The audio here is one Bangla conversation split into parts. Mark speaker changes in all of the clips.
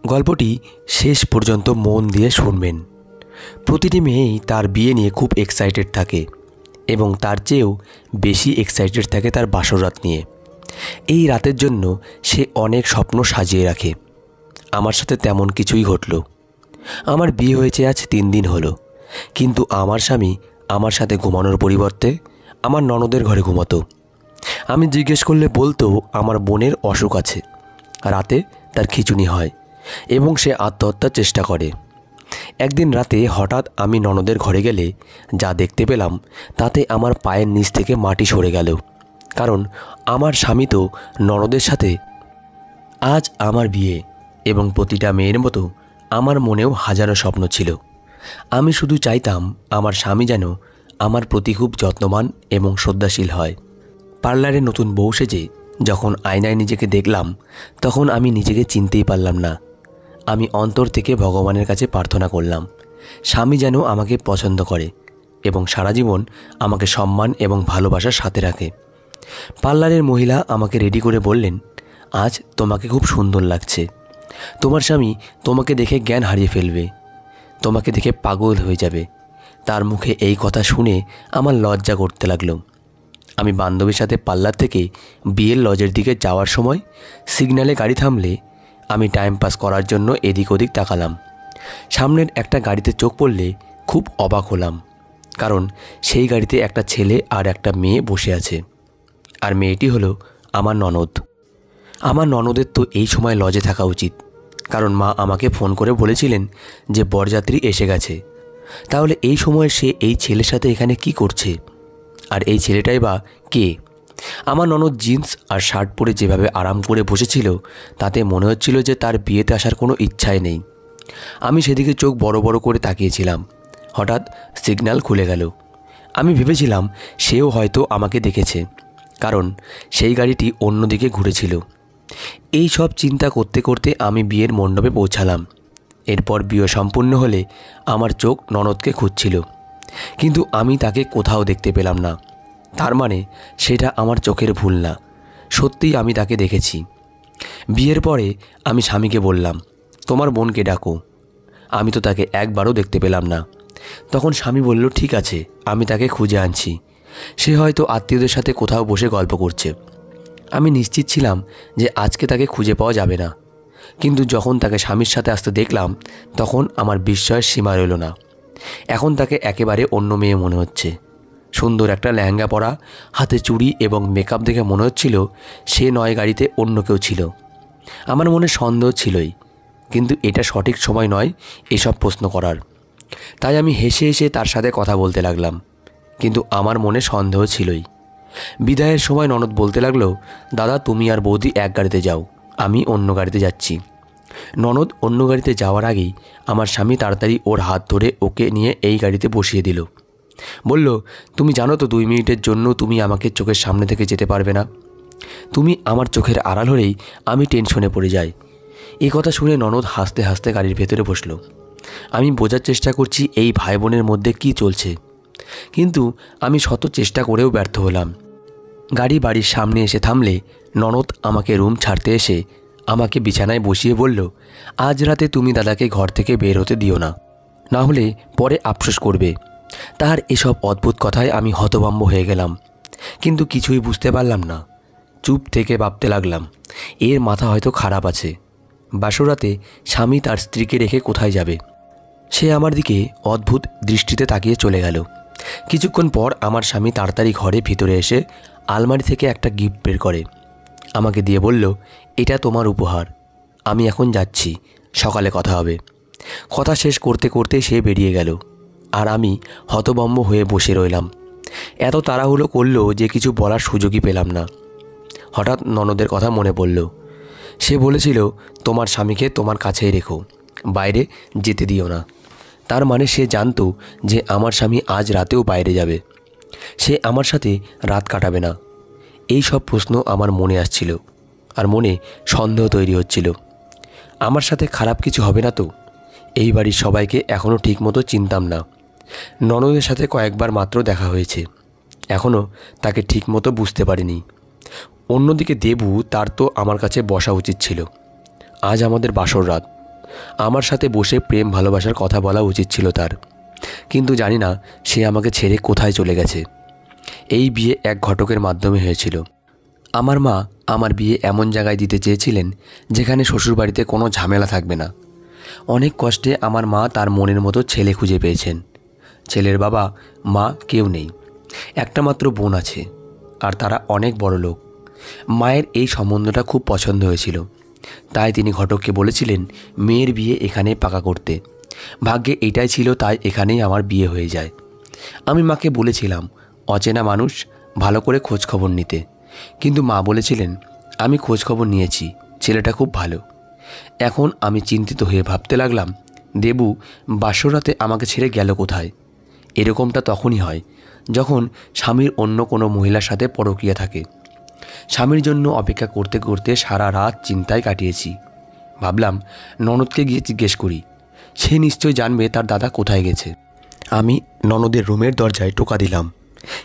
Speaker 1: গল্পটি শেষ পর্যন্ত মন দিয়ে শুনবেন। প্রতিটি মেয়েই তার বিয়ে নিয়ে খুব এক্সাইটেড থাকে এবং তার চেয়েও বেশি এক্সাইটেড থাকে তার বাসর নিয়ে। এই রাতের জন্য সে অনেক স্বপ্ন সাজিয়ে রাখে। আমার সাথে তেমন কিছুই ঘটল। আমার বিয়ে হয়েছে আজ 3 দিন হলো, কিন্তু আমার স্বামী আমার সাথে ঘুমানোর পরিবর্তে আমার ননদের ঘরে ঘুমাতো। আমি জিজ্ঞেস করলে বলতো আমার বোনের অসুখ আছে, রাতে তার খিঁচুনি হয় এবং সে আত্মহত্যার চেষ্টা করে। একদিন রাতে হঠাৎ আমি ননদের ঘরে গেলে যা দেখতে পেলাম তাতে আমার পায়ের নিচ থেকে মাটি সরে গেল। কারণ আমার স্বামী তো ননদের সাথে। আজ আমার বিয়ে এবং প্রতিটা মেয়ের মতো আমার মনেও হাজারো স্বপ্ন ছিল। আমি শুধু চাইতাম আমার স্বামী যেন আমার প্রতি খুব যত্নবান এবং শ্রদ্ধাশীল হয়। পার্লারে নতুন বউ সেজে যখন আয়নায় নিজেকে দেখলাম তখন আমি নিজেকে চিনতেই পারলাম না। আমি অন্তর থেকে ভগবানের কাছে প্রার্থনা করলাম স্বামী যেন আমাকে পছন্দ করে এবং সারা জীবন আমাকে সম্মান এবং ভালোবাসার সাথে রাখে। পার্লারের মহিলা আমাকে রেডি করে বললেন, আজ তোমাকে খুব সুন্দর লাগছে। তোমার স্বামী তোমাকে দেখে জ্ঞান হারিয়ে ফেলবে, তোমাকে দেখে পাগল হয়ে যাবে। তার মুখে এই কথা শুনে আমার লজ্জা করতে লাগলো। আমি বান্ধবীর সাথে পার্লার থেকে বিয়ের লজের দিকে যাওয়ার সময় সিগন্যালে গাড়ি থামলে আমি টাইম পাস করার জন্য এদিক ওদিক তাকালাম। সামনের একটা গাড়িতে চোখ পড়লে খুব অবাক হলাম, কারণ সেই গাড়িতে একটা ছেলে আর একটা মেয়ে বসে আছে। আর মেয়েটি হলো আমার ননদ। আমার ননদের তো এই সময় লজে থাকা উচিত, কারণ মা আমাকে ফোন করে বলেছিলেন যে বরযাত্রী এসে গেছে। তাহলে এই সময় সে এই ছেলের সাথে এখানে কি করছে? আর এই ছেলেটাই বা কে? আমার ননদ জিন্স আর শার্ট পরে যেভাবে আরাম করে বসেছিল তাতে মনে হচ্ছিল যে তার বিয়েতে আসার কোনো ইচ্ছাই নেই। আমি সেদিকে চোখ বড় বড় করে তাকিয়েছিলাম। হঠাৎ সিগন্যাল খুলে গেল। আমি ভেবেছিলাম সেও হয়তো আমাকে দেখেছে, কারণ সেই গাড়িটি অন্যদিকে ঘুরেছিল। এই সব চিন্তা করতে করতে আমি বিয়ের মণ্ডপে পৌঁছালাম। এরপর বিয়ে সম্পূর্ণ হলে আমার চোখ ননদকে খুঁজছিল, কিন্তু আমি তাকে কোথাও দেখতে পেলাম না। তার মানে সেটা আমার চোখের ভুল না, সত্যিই আমি তাকে দেখেছি। বিয়ের পরে আমি স্বামীকে বললাম, তোমার বোনকে ডাকো। আমি তো তাকে একবারও দেখতে পেলাম না। তখন স্বামী বলল, ঠিক আছে, আমি তাকে খুঁজে আনছি। সে হয়তো আত্মীয়দের সাথে কোথাও বসে গল্প করছে। আমি নিশ্চিত ছিলাম যে আজকে তাকে খুঁজে পাওয়া যাবে না, কিন্তু যখন তাকে স্বামীর সাথে আসতে দেখলাম তখন আমার বিস্ময়ের সীমা রইল না। এখন তাকে একেবারে অন্য মেয়ে মনে হচ্ছে। সুন্দর একটা লেহেঙ্গা পরা, হাতে চুড়ি এবং মেকআপ দেখে মনে হচ্ছিল সে নয় গাড়িতে অন্য কেউ ছিল। আমার মনে সন্দেহ ছিলই, কিন্তু এটা সঠিক সময় নয় এসব প্রশ্ন করার। তাই আমি হেসে হেসে তার সাথে কথা বলতে লাগলাম, কিন্তু আমার মনে সন্দেহ ছিলই। বিদায়ের সময় ননদ বলতে লাগলো, দাদা তুমি আর বৌদি এক গাড়িতে যাও, আমি অন্য গাড়িতে যাচ্ছি। ননদ অন্য গাড়িতে যাওয়ার আগেই আমার স্বামী তাড়াতাড়ি ওর হাত ধরে ওকে নিয়ে এই গাড়িতে বসিয়ে দিল। বলল, তুমি জানো তো 2 মিনিটের জন্য তুমি আমাকে চোখের সামনে থেকে যেতে পারবে না। তুমি আমার চোখের আড়াল হলেই আমি টেনশনে পড়ে যাই। এই কথা শুনে ননদ হাসতে হাসতে গাড়ির ভেতরে বসলো। আমি বোঝার চেষ্টা করছি এই ভাই বোনের মধ্যে কি চলছে, কিন্তু আমি শত চেষ্টা করেও ব্যর্থ হলাম। গাড়ি বাড়ির সামনে এসে থামলে ননদ আমাকে রুম ছাড়তে এসে আমাকে বিছানায় বসিয়ে বলল, আজ রাতে তুমি দাদাকে ঘর থেকে বের হতে দিও না, না হলে পরে আফসোস করবে। তার এসব অদ্ভুত কথায় আমি হতভম্ব হয়ে গেলাম, কিন্তু কিছুই বুঝতে পারলাম না। চুপ থেকে ভাবতে লাগলাম, এর মাথা হয়তো খারাপ আছে। বাসরাতে স্বামী তার স্ত্রীকে রেখে কোথায় যাবে? সে আমার দিকে অদ্ভুত দৃষ্টিতে তাকিয়ে চলে গেল। কিছুক্ষণ পর আমার স্বামী তাড়াতাড়ি ঘরে ভিতরে এসে আলমারি থেকে একটা গিফট বের করে আমাকে দিয়ে বলল, এটা তোমার উপহার, আমি এখন যাচ্ছি, সকালে কথা হবে। কথা শেষ করতে করতে সে বেরিয়ে গেল, আর আমি হতভম্ব হয়ে বসে রইলাম। এত তাড়াহুড়ো করলো যে কিছু বলার সুযোগই পেলাম না। হঠাৎ ননদের কথা মনে পড়ল। সে বলেছিল, তোমার স্বামীকে তোমার কাছেই রেখো, বাইরে যেতে দিও না। তার মানে সে জানতো যে আমার স্বামী আজ রাতেও বাইরে যাবে, সে আমার সাথে রাত কাটাবে না। এই সব প্রশ্ন আমার মনে আসছিল, আর মনে সন্দেহ তৈরি হচ্ছিল। আমার সাথে খারাপ কিছু হবে না তো? এই বাড়ির সবাইকে এখনও ঠিকমতো চিনতাম না। ননদের সাথে কয়েকবার মাত্র দেখা হয়েছে, এখনও তাকে ঠিকমতো বুঝতে পারিনি। অন্যদিকে দেবু, তার তো আমার কাছে বসা উচিত ছিল। আজ আমাদের বাসর রাত, আমার সাথে বসে প্রেম ভালোবাসার কথা বলা উচিত ছিল তার, কিন্তু জানি না সে আমাকে ছেড়ে কোথায় চলে গেছে। এই বিয়ে এক ঘটকের মাধ্যমে হয়েছিল। আমার মা আমার বিয়ে এমন জায়গায় দিতে চেয়েছিলেন যেখানে শ্বশুরবাড়িতে কোনো ঝামেলা থাকবে না। অনেক কষ্টে আমার মা তার মনের মতো ছেলে খুঁজে পেয়েছেন। ছেলের বাবা মা কেউ নেই, একটা মাত্র বোন আছে, আর তারা অনেক বড় লোক। মায়ের এই সম্বন্ধটা খুব পছন্দ হয়েছিল, তাই তিনি ঘটককে বলেছিলেন মেয়ের বিয়ে এখানে পাকা করতে। ভাগ্যে এটাই ছিল, তাই এখানেই আমার বিয়ে হয়ে যায়। আমি মাকে বলেছিলাম অচেনা মানুষ, ভালো করে খোঁজখবর নিতে, কিন্তু মা বলেছিলেন আমি খোঁজখবর নিয়েছি, ছেলেটা খুব ভালো। এখন আমি চিন্তিত হয়ে ভাবতে লাগলাম দেবু বাসরাতে আমাকে ছেড়ে গেল কোথায়। এরকমটা তখনই হয় যখন স্বামীর অন্য কোনো মহিলার সাথে পরকীয়া থাকে। স্বামীর জন্য অপেক্ষা করতে করতে সারা রাত চিন্তায় কাটিয়েছি। ভাবলাম ননদকে গিয়ে জিজ্ঞেস করি, সে নিশ্চয় জানবে তার দাদা কোথায় গেছে। আমি ননদের রুমের দরজায় টোকা দিলাম,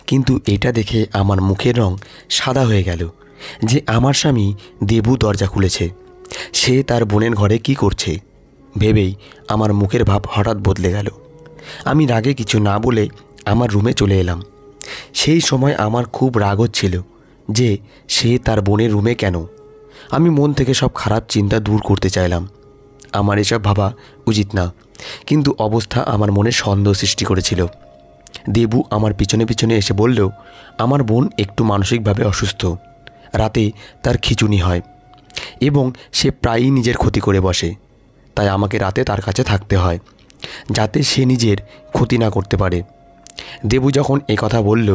Speaker 1: কিন্তু এটা দেখে আমার মুখের রং সাদা হয়ে গেল যে আমার স্বামী দেবু দরজা খুলেছে। সে তার বোনের ঘরে কি করছে ভেবেই আমার মুখের ভাব হঠাৎ বদলে গেল। আমি রাগে কিছু না বলে আমার রুমে চলে এলাম। সেই সময় আমার খুব রাগ হচ্ছিল যে সে তার বোনের রুমে কেন। আমি মন থেকে সব খারাপ চিন্তা দূর করতে চাইলাম। আমার এসব ভাবা উচিত না, কিন্তু অবস্থা আমার মনে সন্দেহ সৃষ্টি করেছিল। দেবু আমার পিছনে পিছনে এসে বলল আমার বোন একটু মানসিকভাবে অসুস্থ, রাতে তার খিঁচুনি হয় এবং সে প্রায়ই নিজের ক্ষতি করে বসে, তাই আমাকে রাতে তার কাছে থাকতে হয় যাতে সে নিজের ক্ষতি না করতে পারে। দেবু যখন এ কথা বলল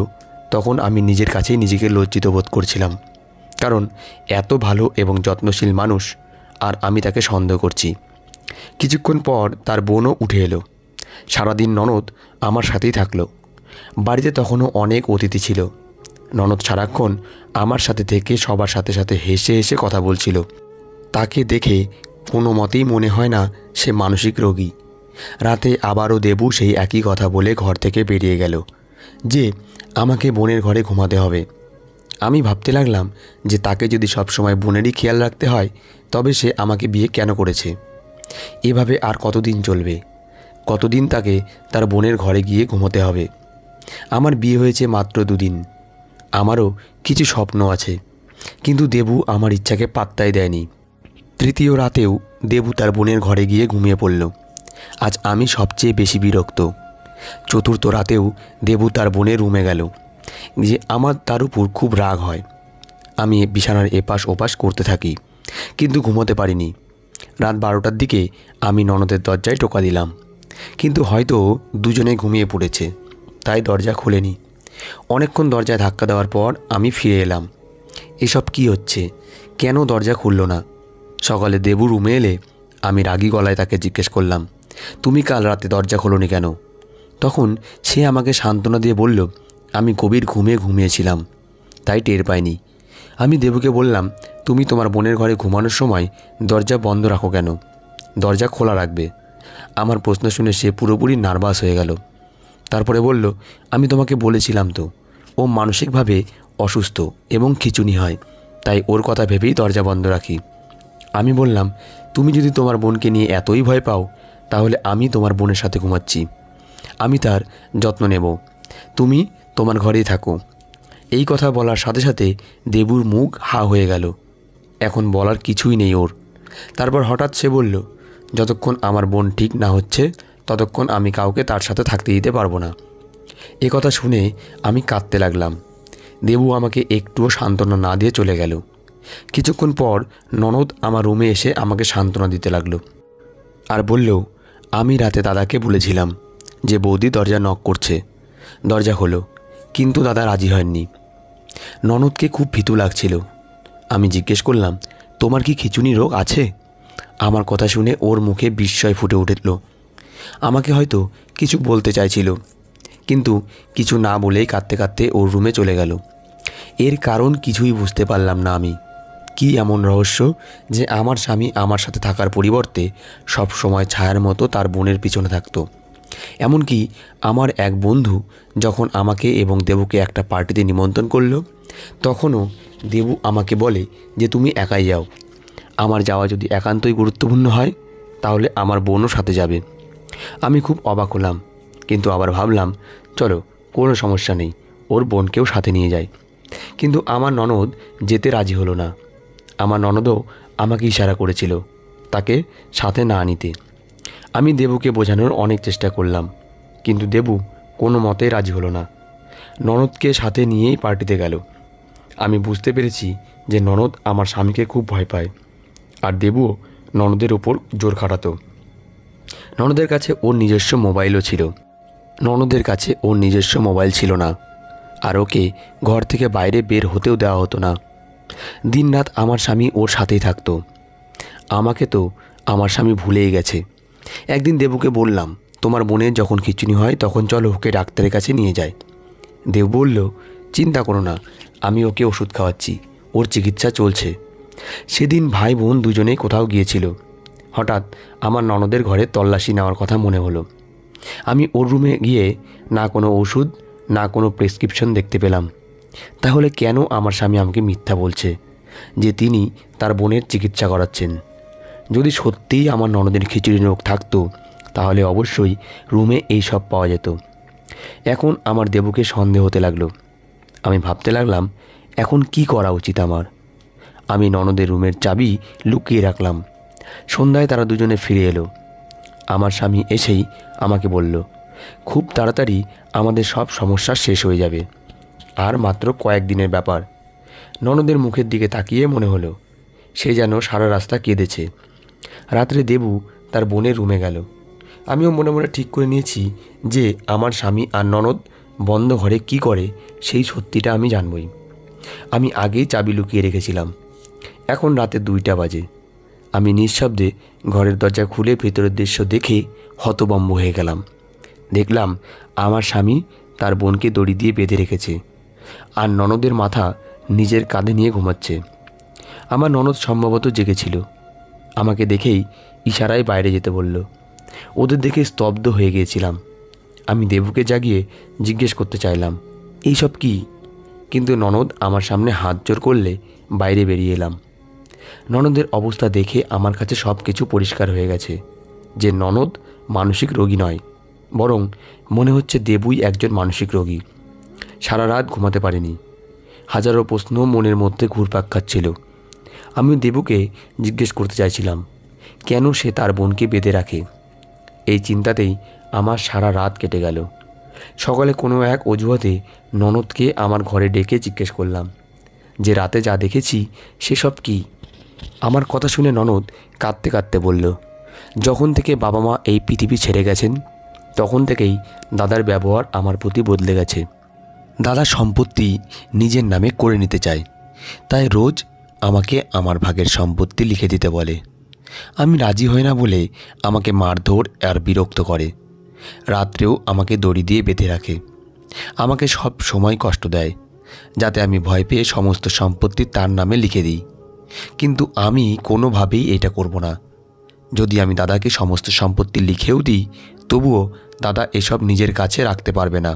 Speaker 1: তখন আমি নিজের কাছেই নিজেকে লজ্জিত বোধ করছিলাম, কারণ এত ভালো এবং যত্নশীল মানুষ আর আমি তাকে সন্দেহ করছি। কিছুক্ষণ পর তার বোনও উঠে এলো। সারাদিন ননদ আমার সাথেই থাকলো। বাড়িতে তখনও অনেক অতিথি ছিল। ননদ সারাক্ষণ আমার সাথে থেকে সবার সাথে সাথে হেসে হেসে কথা বলছিল। তাকে দেখে কোনো মতেই মনে হয় না সে মানসিক রোগী। রাতে আবারও দেবু সেই একই কথা বলে ঘর থেকে বেরিয়ে গেল যে আমাকে বোনের ঘরে ঘুমাতে হবে। আমি ভাবতে লাগলাম যে তাকে যদি সবসময় বোনেরই খেয়াল রাখতে হয় তবে সে আমাকে বিয়ে কেন করেছে। এভাবে আর কতদিন চলবে? কতদিন তাকে তার বোনের ঘরে গিয়ে ঘুমোতে হবে? আমার বিয়ে হয়েছে মাত্র 2 দিন। আমারও কিছু স্বপ্ন আছে, কিন্তু দেবু আমার ইচ্ছাকে পাত্তাই দেয়নি। তৃতীয় রাতেও দেবু তার বোনের ঘরে গিয়ে ঘুমিয়ে পড়ল। আজ আমি সবচেয়ে বেশি বিরক্ত। চতুর্থ রাতেও দেবু তার বোনের রুমে গেল যে আমার তার উপর খুব রাগ হয়। আমি বিছানার এপাশ ওপাশ করতে থাকি, কিন্তু ঘুমোতে পারিনি। রাত 12টার দিকে আমি ননদের দরজায় টোকা দিলাম, কিন্তু হয়তো দুজনে ঘুমিয়ে পড়েছে, তাই দরজা খোলেনি। অনেকক্ষণ দরজায় ধাক্কা দেওয়ার পর আমি ফিরে এলাম। এসব কি হচ্ছে? কেন দরজা খুলল না? সকালে দেবু রুমে এলে আমি রাগী গলায় তাকে জিজ্ঞেস করলাম, তুমি কাল রাতে দরজা খোলোনি কেন? তখন সে আমাকে সান্ত্বনা দিয়ে বলল, আমি গভীর ঘুমিয়েছিলাম, তাই টের পাইনি। আমি দেবুকে বললাম, তুমি তোমার বোনের ঘরে ঘুমানোর সময় দরজা বন্ধ রাখো কেন? দরজা খোলা রাখবে। আমার প্রশ্ন শুনে সে পুরোপুরি নার্ভাস হয়ে গেল। তারপরে বলল, আমি তোমাকে বলেছিলাম তো, ও মানসিকভাবে অসুস্থ এবং খিঁচুনি হয়, তাই ওর কথা ভেবেই দরজা বন্ধ রাখি। আমি বললাম, তুমি যদি তোমার বোনকে নিয়ে এতই ভয় পাও তাহলে আমি তোমার বোনের সাথে ঘুমাচ্ছি, আমি তার যত্ন নেব, তুমি তোমার ঘরেই থাকো। এই কথা বলার সাথে সাথে দেবুর মুখ হা হয়ে গেল। এখন বলার কিছুই নেই ওর। তারপর হঠাৎ সে বলল, যতক্ষণ আমার বোন ঠিক না হচ্ছে ততক্ষণ আমি কাউকে তার সাথে থাকতে দিতে পারবো না। এ কথা শুনে আমি কাঁদতে লাগলাম। দেবু আমাকে একটুও সান্ত্বনা না দিয়ে চলে গেল। কিছুক্ষণ পর ননদ আমার রুমে এসে আমাকে সান্ত্বনা দিতে লাগলো আর বলল, আমি রাতে দাদাকে বলেছিলাম যে বৌদি দরজা নক করছে, দরজা হলো, কিন্তু দাদা রাজি হয়নি। ননদকে খুব ভীতু লাগছিল। আমি জিজ্ঞেস করলাম, তোমার কি খিঁচুনি রোগ আছে? আমার কথা শুনে ওর মুখে বিস্ময় ফুটে উঠল। আমাকে হয়তো কিছু বলতে চাইছিল, কিন্তু কিছু না বলেই কাঁদতে কাঁদতে ওর রুমে চলে গেল। এর কারণ কিছুই বুঝতে পারলাম না আমি। কি এমন রহস্য যে আমার স্বামী আমার সাথে থাকার পরিবর্তে সব সময় ছায়ার মতো তার বোনের পিছনে থাকতো। এমনকি আমার এক বন্ধু যখন আমাকে এবং দেবুকে একটা পার্টিতে নিমন্ত্রণ করলো, তখনও দেবু আমাকে বলে যে তুমি একাই যাও, আমার যাওয়া যদি একান্তই গুরুত্বপূর্ণ হয় তাহলে আমার বোনও সাথে যাবে। আমি খুব অবাক হলাম, কিন্তু আবার ভাবলাম চলো কোনো সমস্যা নেই, ওর বোনকেও সাথে নিয়ে যায়। কিন্তু আমার ননদ যেতে রাজি হলো না। আমার ননদও আমাকে ইশারা করেছিল তাকে সাথে না নিতে। আমি দেবুকে বোঝানোর অনেক চেষ্টা করলাম, কিন্তু দেবু কোনো মতেই রাজি হলো না। ননদকে সাথে নিয়েই পার্টিতে গেল। আমি বুঝতে পেরেছি যে ননদ আমার স্বামীকে খুব ভয় পায়, আর দেবুও ননদের ওপর জোর খাটাতো। ননদের কাছে ওর নিজস্ব মোবাইলও ছিল। ননদের কাছে ওর নিজস্ব মোবাইল ছিল না, আর ওকে ঘর থেকে বাইরে বের হতেও দেওয়া হতো না। দিনরাত আমার স্বামী ওর সাথেই থাকতো। আমাকে তো আমার স্বামী ভুলেই গেছে। একদিন দেবুকে বললাম, তোমার বোনের যখন খিঁচুনি হয় তখন চলো ওকে ডাক্তারের কাছে নিয়ে যায়। দেব বলল, চিন্তা করো না, আমি ওকে ওষুধ খাওয়াচ্ছি, ওর চিকিৎসা চলছে। সেদিন ভাই বোন দুজনেই কোথাও গিয়েছিল। হঠাৎ আমার ননদের ঘরে তল্লাশি নেওয়ার কথা মনে হলো। আমি ওর রুমে গিয়ে না কোনো ওষুধ না কোনো প্রেসক্রিপশন দেখতে পেলাম। তাহলে কেন আমার স্বামী আমাকে মিথ্যা বলছে যে তিনি তার বোনের চিকিৎসা করাচ্ছেন? যদি সত্যিই আমার ননদের খিচুড়ি রোগ থাকতো তাহলে অবশ্যই রুমে এই সব পাওয়া যেত। এখন আমার দেবুকে সন্দেহ হতে লাগলো। আমি ভাবতে লাগলাম এখন কি করা উচিত আমার। আমি ননদের রুমের চাবি লুকিয়ে রাখলাম। সন্ধ্যায় তারা দুজনে ফিরে এলো। আমার স্বামী এসেই আমাকে বলল, খুব তাড়াতাড়ি আমাদের সব সমস্যা শেষ হয়ে যাবে, আর মাত্র কয়েকদিনের ব্যাপার। ননদের মুখের দিকে তাকিয়ে মনে হলো সে যেন সারা রাস্তা কেঁদেছে। রাত্রে দেবু তার বোনের রুমে গেল। আমিও মনে মনে ঠিক করে নিয়েছি যে আমার স্বামী আর ননদ বন্ধ ঘরে কি করে সেই সত্যিটা আমি জানবই। আমি আগেই চাবি লুকিয়ে রেখেছিলাম। এখন রাতে 2টা বাজে। আমি নিঃশব্দে ঘরের দরজা খুলে ভেতরের দৃশ্য দেখে হতভম্ব হয়ে গেলাম। দেখলাম আমার স্বামী তার বোনকে দড়ি দিয়ে বেঁধে রেখেছে, আর ননদের মাথা নিজের কাঁধে নিয়ে ঘুমাচ্ছে। আমার ননদ সম্ভবত জেগেছিল। আমাকে দেখেই ইশারায় বাইরে যেতে বলল। ওদের দেখে স্তব্ধ হয়ে গিয়েছিলাম। আমি দেবুকে জাগিয়ে জিজ্ঞেস করতে চাইলাম, এইসব কি? কিন্তু ননদ আমার সামনে হাত জোর করলে বাইরে বেরিয়ে এলাম। ননদের অবস্থা দেখে আমার কাছে সব কিছু পরিষ্কার হয়ে গেছে যে ননদ মানসিক রোগী নয়, বরং মনে হচ্ছে দেবুই একজন মানসিক রোগী। সারা রাত ঘুমাতে পারিনি। হাজারো প্রশ্ন মনের মধ্যে ঘুরপাক খাচ্ছিল। আমি দেবুকে জিজ্ঞেস করতে চাইছিলাম কেন সে তার বোনকে বেঁধে রাখে। এই চিন্তাতেই আমার সারা রাত কেটে গেল। সকালে কোনো এক অজুহাতে ননদকে আমার ঘরে ডেকে জিজ্ঞেস করলাম যে রাতে যা দেখেছি সেসব কি। আমার কথা শুনে ননদ কাঁদতে কাঁদতে বলল, যখন থেকে বাবা মা এই পৃথিবী ছেড়ে গেছেন তখন থেকেই দাদার ব্যবহার আমার প্রতি বদলে গেছে। দাদা সম্পত্তি নিজের নামে করে নিতে চায়, তাই রোজ আমাকে আমার ভাগের সম্পত্তি লিখে দিতে বলে। আমি রাজি হই না বলে আমাকে মারধর আর বিরক্ত করে। রাত্রেও আমাকে দড়ি দিয়ে বেঁধে রাখে। আমাকে সব সময় কষ্ট দেয় যাতে আমি ভয় পেয়ে সমস্ত সম্পত্তি তার নামে লিখে দিই। কিন্তু আমি কোনোভাবেই এটা করব না। যদি আমি দাদাকে সমস্ত সম্পত্তি লিখেও দিই তবুও দাদা এসব নিজের কাছে রাখতে পারবে না,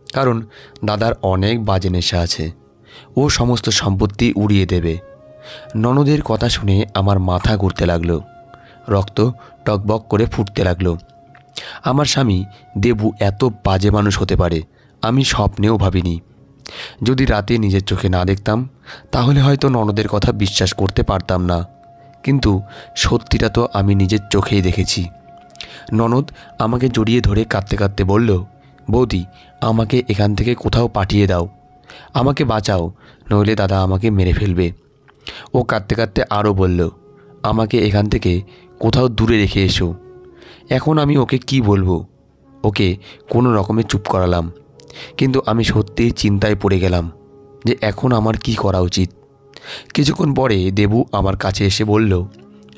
Speaker 1: কারণ দাদার অনেক বাজে নেশা আছে। ও সমস্ত সম্পত্তি উড়িয়ে দেবে। ননদের কথা শুনে আমার মাথা ঘুরতে লাগলো, রক্ত টকবক করে ফুটতে লাগলো। আমার স্বামী দেবু এত বাজে মানুষ হতে পারে আমি স্বপ্নেও ভাবিনি। যদি রাতে নিজের চোখে না দেখতাম তাহলে হয়তো ননদের কথা বিশ্বাস করতে পারতাম না, কিন্তু সত্যিটা তো আমি নিজের চোখেই দেখেছি। ননদ আমাকে জড়িয়ে ধরে কাঁদতে কাঁদতে বলল, বৌদি আমাকে এখান থেকে কোথাও পাঠিয়ে দাও, আমাকে বাঁচাও, নইলে দাদা আমাকে মেরে ফেলবে। ও কাঁদতে কাঁদতে আরও বলল, আমাকে এখান থেকে কোথাও দূরে রেখে এসো। এখন আমি ওকে কি বলবো? ওকে কোনো রকমে চুপ করালাম, কিন্তু আমি সত্যিই চিন্তায় পড়ে গেলাম যে এখন আমার কি করা উচিত। কিছুক্ষণ পরে দেবু আমার কাছে এসে বলল,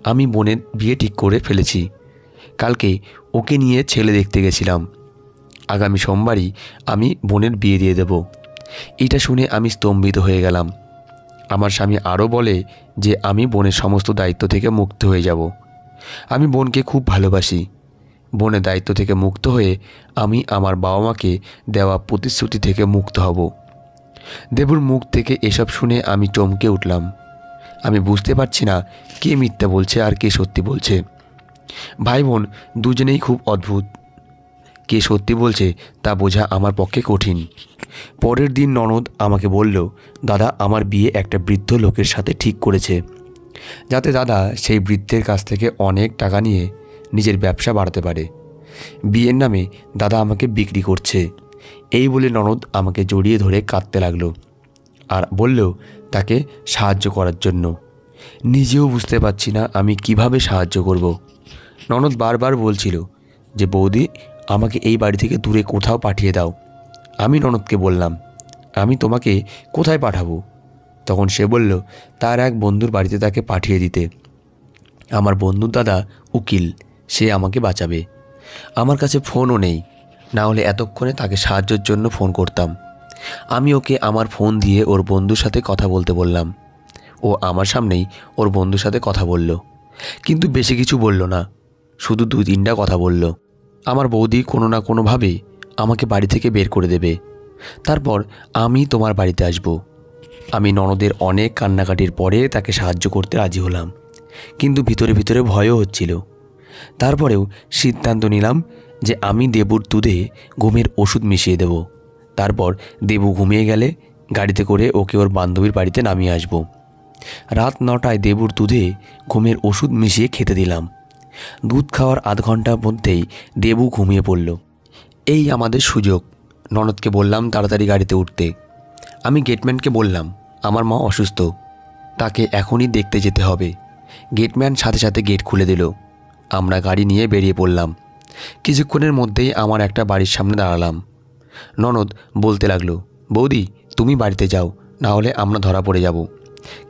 Speaker 1: আমি বোনের বিয়ে ঠিক করে ফেলেছি। কালকে ওকে নিয়ে ছেলে দেখতে গেছিলাম। আগামী সোমবারই আমি বোনের বিয়ে দিয়ে দেব। এটা শুনে আমি স্তম্ভিত হয়ে গেলাম। আমার স্বামী আরও বলে যে আমি বোনের সমস্ত দায়িত্ব থেকে মুক্ত হয়ে যাব। আমি বোনকে খুব ভালোবাসি। বোনের দায়িত্ব থেকে মুক্ত হয়ে আমি আমার বাবা মাকে দেওয়া প্রতিশ্রুতি থেকে মুক্ত হব। দেবুর মুখ থেকে এসব শুনে আমি চমকে উঠলাম। আমি বুঝতে পারছি না কে মিথ্যা বলছে আর কে সত্যি বলছে। ভাই বোন দুজনেই খুব অদ্ভুত। কে সত্যি বলছে তা বোঝা আমার পক্ষে কঠিন। পরের দিন ননদ আমাকে বলল, দাদা আমার বিয়ে একটা বৃদ্ধ লোকের সাথে ঠিক করেছে, যাতে দাদা সেই বৃদ্ধের কাছ থেকে অনেক টাকা নিয়ে নিজের ব্যবসা বাড়াতে পারে। বিয়ের নামে দাদা আমাকে বিক্রি করছে। এই বলে ননদ আমাকে জড়িয়ে ধরে কাঁদতে লাগলো আর বলল তাকে সাহায্য করার জন্য। নিজেও বুঝতে পারছি না আমি কিভাবে সাহায্য করব। ননদ বারবার বলছিল যে বৌদি আমাকে এই বাড়ি থেকে দূরে কোথাও পাঠিয়ে দাও। আমি ননদকে বললাম, আমি তোমাকে কোথায় পাঠাবো? তখন সে বলল তার এক বন্ধুর বাড়িতে তাকে পাঠিয়ে দিতে। আমার বন্ধুর দাদা উকিল, সে আমাকে বাঁচাবে। আমার কাছে ফোনও নেই, না হলে এতক্ষণে তাকে সাহায্যের জন্য ফোন করতাম। আমি ওকে আমার ফোন দিয়ে ওর বন্ধুর সাথে কথা বলতে বললাম। ও আমার সামনেই ওর বন্ধুর সাথে কথা বলল, কিন্তু বেশি কিছু বলল না, শুধু 2-3টা কথা বলল। আমার বৌদি কোনো না কোনোভাবে আমাকে বাড়ি থেকে বের করে দেবে, তারপর আমি তোমার বাড়িতে আসব। আমি ননদের অনেক কান্নাকাটির পরে তাকে সাহায্য করতে রাজি হলাম, কিন্তু ভিতরে ভিতরে ভয়ও হচ্ছিল। তারপরেও সিদ্ধান্ত নিলাম যে আমি দেবুর দুধে ঘুমের ওষুধ মিশিয়ে দেব। তারপর দেবু ঘুমিয়ে গেলে গাড়িতে করে ওকে ওর বান্ধবীর বাড়িতে নামিয়ে আসব। রাত 9টায় দেবুর দুধে ঘুমের ওষুধ মিশিয়ে খেতে দিলাম। দুধ খাওয়ার আধ ঘন্টার মধ্যেই দেবু ঘুমিয়ে পড়ল। এই আমাদের সুযোগ। ননদকে বললাম তাড়াতাড়ি গাড়িতে উঠতে। আমি গেটম্যানকে বললাম আমার মা অসুস্থ, তাকে এখনই দেখতে যেতে হবে। গেটম্যান সাথে সাথে গেট খুলে দিল। আমরা গাড়ি নিয়ে বেরিয়ে পড়লাম। কিছুক্ষণের মধ্যেই আমার একটা বাড়ির সামনে দাঁড়ালাম। ননদ বলতে লাগলো, বৌদি তুমি বাড়িতে যাও, না হলে আমরা ধরা পড়ে যাব।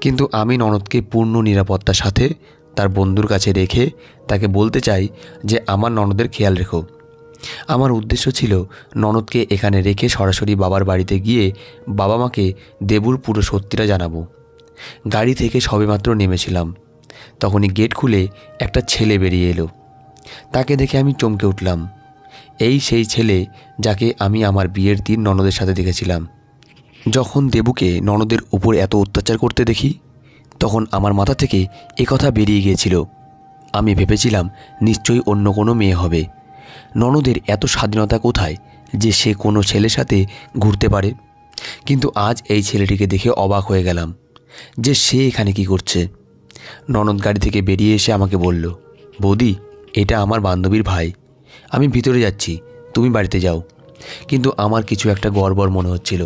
Speaker 1: কিন্তু আমি ননদকে পূর্ণ নিরাপত্তার সাথে তার বন্ধুর কাছে রেখে তাকে বলতে চাই যে আমার ননদের খেয়াল রেখো। আমার উদ্দেশ্য ছিল ননদকে এখানে রেখে সরাসরি বাবার বাড়িতে গিয়ে বাবা মাকে দেবুর পুরো সত্যিটা জানাবো। গাড়ি থেকে সবেমাত্র নেমেছিলাম, তখনই গেট খুলে একটা ছেলে বেরিয়ে এলো। তাকে দেখে আমি চমকে উঠলাম। এই সেই ছেলে যাকে আমি আমার বিয়ের দিন ননদের সাথে দেখেছিলাম। যখন দেবুকে ননদের উপর এত অত্যাচার করতে দেখি, তখন আমার মাথা থেকে একথা বেরিয়ে গিয়েছিল। আমি ভেবেছিলাম নিশ্চয়ই অন্য কোনো মেয়ে হবে। ননদের এত স্বাধীনতা কোথায় যে সে কোনো ছেলের সাথে ঘুরতে পারে? কিন্তু আজ এই ছেলেটিকে দেখে অবাক হয়ে গেলাম যে সে এখানে কি করছে। ননদ গাড়ি থেকে বেরিয়ে এসে আমাকে বলল, বৌদি এটা আমার বান্ধবীর ভাই, আমি ভিতরে যাচ্ছি, তুমি বাড়িতে যাও। কিন্তু আমার কিছু একটা গড়বড় মনে হচ্ছিল,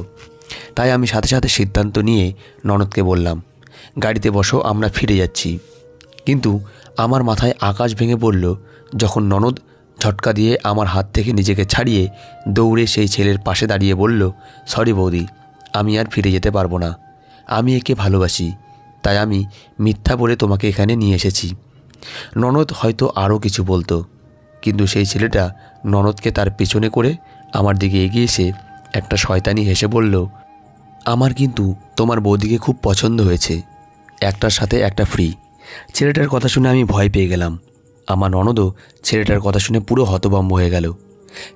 Speaker 1: তাই আমি সাথে সাথে সিদ্ধান্ত নিয়ে ননদকে বললাম, গাড়িতে বসো, আমরা ফিরে যাচ্ছি। কিন্তু আমার মাথায় আকাশ ভেঙে পড়ল যখন ননদ ঝটকা দিয়ে আমার হাত থেকে নিজেকে ছাড়িয়ে দৌড়ে সেই ছেলের পাশে দাঁড়িয়ে বলল, সরি বৌদি, আমি আর ফিরে যেতে পারবো না। আমি একে ভালোবাসি, তাই আমি মিথ্যা বলে তোমাকে এখানে নিয়ে এসেছি। ননদ হয়তো আরও কিছু বলতো, কিন্তু সেই ছেলেটা ননদকে তার পেছনে করে আমার দিকে এগিয়ে এসে একটা শয়তানি হেসে বলল, আমার কিন্তু তোমার বৌদিকে খুব পছন্দ হয়েছে, একটার সাথে একটা ফ্রি। ছেলেটার কথা শুনে আমি ভয় পেয়ে গেলাম। আমার ননদও ছেলেটার কথা শুনে পুরো হতভম্ব হয়ে গেল।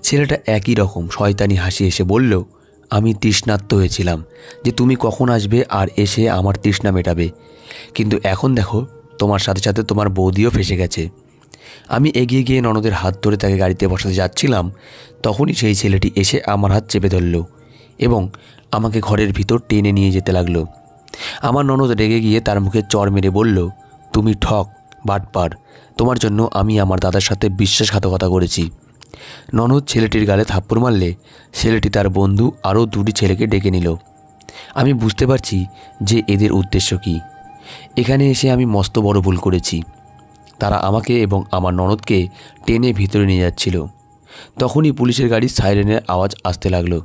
Speaker 1: ছেলেটা একই রকম শয়তানি হাসি এসে বলল, আমি তৃষ্ণার্ত হয়েছিলাম যে তুমি কখন আসবে আর এসে আমার তৃষ্ণা মেটাবে, কিন্তু এখন দেখো তোমার সাথে সাথে তোমার বৌদিও ফেসে গেছে। আমি এগিয়ে গিয়ে ননদের হাত ধরে তাকে গাড়িতে বসাতে যাচ্ছিলাম, তখনই সেই ছেলেটি এসে আমার হাত চেপে ধরল এবং আমাকে ঘরের ভিতর টেনে নিয়ে যেতে লাগলো। আমার ননদ রেগে গিয়ে তার মুখে চড় মেরে বলল, তুমি ঠক, বাটপার, তোমার জন্য আমি আমার দাদার সাথে বিশ্বাসঘাতকতা করেছি। ননদ ছেলেটির গালে থাপ্পড় মারলে ছেলেটি তার বন্ধু আরও 2টি ছেলেকে ডেকে নিল। আমি বুঝতে পারছি যে এদের উদ্দেশ্য কী। এখানে এসে আমি মস্ত বড় ভুল করেছি। তারা আমাকে এবং আমার ননদকে টেনে ভিতরে নিয়ে যাচ্ছিল। তখনই পুলিশের গাড়ির সাইরেনের আওয়াজ আসতে লাগলো।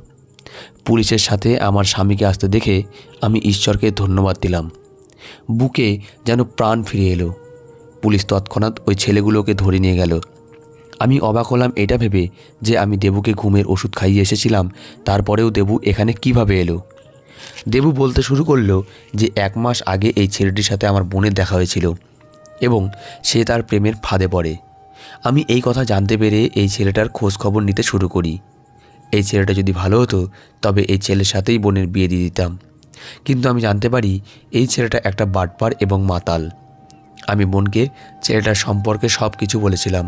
Speaker 1: পুলিশের সাথে আমার স্বামীকে আসতে দেখে আমি ঈশ্বরকে ধন্যবাদ দিলাম। বুকে যেন প্রাণ ফিরে এলো। পুলিশ তৎক্ষণাৎ ওই ছেলেগুলোকে ধরে নিয়ে গেল। আমি অবাক হলাম এটা ভেবে যে আমি দেবুকে ঘুমের ওষুধ খাইয়ে এসেছিলাম, তারপরেও দেবু এখানে কিভাবে এলো। দেবু বলতে শুরু করলো যে 1 মাস আগে এই ছেলেটির সাথে আমার বোনের দেখা হয়েছিল এবং সে তার প্রেমের ফাঁদে পড়ে। আমি এই কথা জানতে পেরে এই ছেলেটার খোঁজ খবর নিতে শুরু করি। এই ছেলেটা যদি ভালো হতো তবে এই ছেলের সাথেই বোনের বিয়ে দিয়ে দিতাম, কিন্তু আমি জানতে পারি এই ছেলেটা একটা বাটপার এবং মাতাল। আমি বোনকে ছেলেটার সম্পর্কে সব কিছু বলেছিলাম,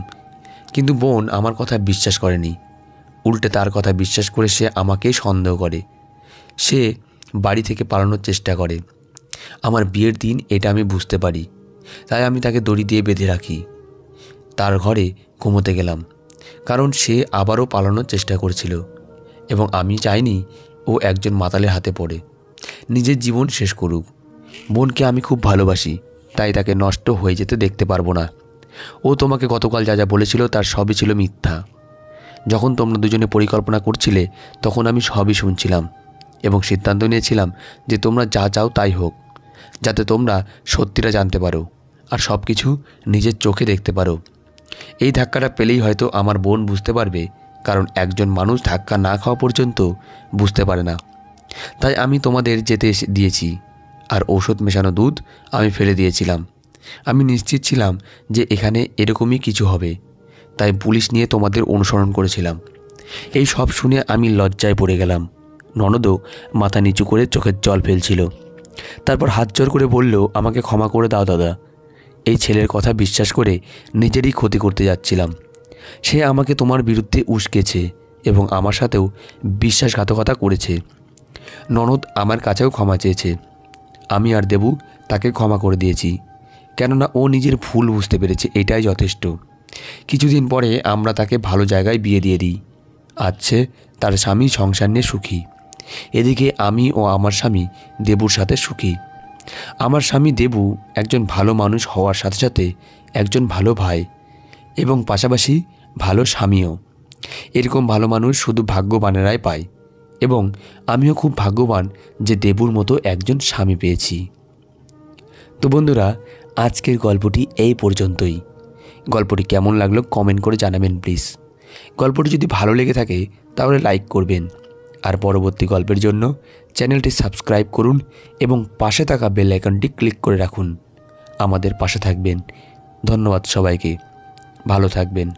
Speaker 1: কিন্তু বোন আমার কথা বিশ্বাস করেনি। উল্টে তার কথা বিশ্বাস করে সে আমাকেই সন্দেহ করে। সে বাড়ি থেকে পালানোর চেষ্টা করে। আমার বিয়ের দিন এটা আমি বুঝতে পারি, তাই আমি তাকে দড়ি দিয়ে বেঁধে রাখি। তার ঘরে ঘুমোতে গেলাম, কারণ সে আবারও পালানোর চেষ্টা করছিল এবং আমি চাইনি ও একজন মাতালের হাতে পড়ে নিজের জীবন শেষ করুক। বোনকে আমি খুব ভালোবাসি, তাই তাকে নষ্ট হয়ে যেতে দেখতে পারবো না। ও তোমাকে গতকাল যা যা বলেছিল তার সবই ছিল মিথ্যা। যখন তোমরা দুজনে পরিকল্পনা করছিলে তখন আমি সবই শুনছিলাম এবং সিদ্ধান্ত নিয়েছিলাম যে তোমরা যা চাও তাই হোক, যাতে তোমরা সত্যিটা জানতে পারো আর সব কিছু নিজের চোখে দেখতে পারো। এই ধাক্কাটা পেলেই হয়তো আমার বোন বুঝতে পারবে, কারণ একজন মানুষ ধাক্কা না খাওয়া পর্যন্ত বুঝতে পারে না। তাই আমি তোমাদের যেতে দিয়েছি, আর ঔষধ মেশানো দুধ আমি ফেলে দিয়েছিলাম। আমি নিশ্চিত ছিলাম যে এখানে এরকমই কিছু হবে, তাই পুলিশ নিয়ে তোমাদের অনুসরণ করেছিলাম। এই সব শুনে আমি লজ্জায় পড়ে গেলাম। ননদও মাথা নিচু করে চোখের জল ফেলছিল। তারপর হাত জোর করে বলল, আমাকে ক্ষমা করে দাও দাদা। এই ছেলের কথা বিশ্বাস করে নিজেরই ক্ষতি করতে যাচ্ছিলাম। সে আমাকে তোমার বিরুদ্ধে উস্কেছে এবং আমার সাথেও বিশ্বাসঘাতকতা করেছে। ননদ আমার কাছেও ক্ষমা চেয়েছে। আমি আর দেবু তাকে ক্ষমা করে দিয়েছি, কেননা ও নিজের ভুল বুঝতে পেরেছে, এটাই যথেষ্ট। কিছুদিন পরে আমরা তাকে ভালো জায়গায় বিয়ে দিয়ে দিই। আছে তার স্বামী সংসার নিয়ে সুখী। এদিকে আমি ও আমার স্বামী দেবুর সাথে সুখী। আমার স্বামী দেবু একজন ভালো মানুষ হওয়ার সাথে সাথে একজন ভালো ভাই এবং পাশাপাশি ভালো স্বামীও। এরকম ভালো মানুষ শুধু ভাগ্যবানেরাই পায় এবং আমিও খুব ভাগ্যবান যে দেবুর মতো একজন স্বামী পেয়েছি। তো বন্ধুরা, আজকের গল্পটি এই পর্যন্তই। গল্পটি কেমন লাগলো কমেন্ট করে জানাবেন প্লিজ। গল্পটি যদি ভালো লেগে থাকে তাহলে লাইক করবেন, আর পরবর্তী গল্পের জন্য চ্যানেলটি সাবস্ক্রাইব করুন এবং পাশে থাকা বেল আইকনটি ক্লিক করে রাখুন। আমাদের পাশে থাকবেন। ধন্যবাদ সবাইকে। ভালো থাকবেন।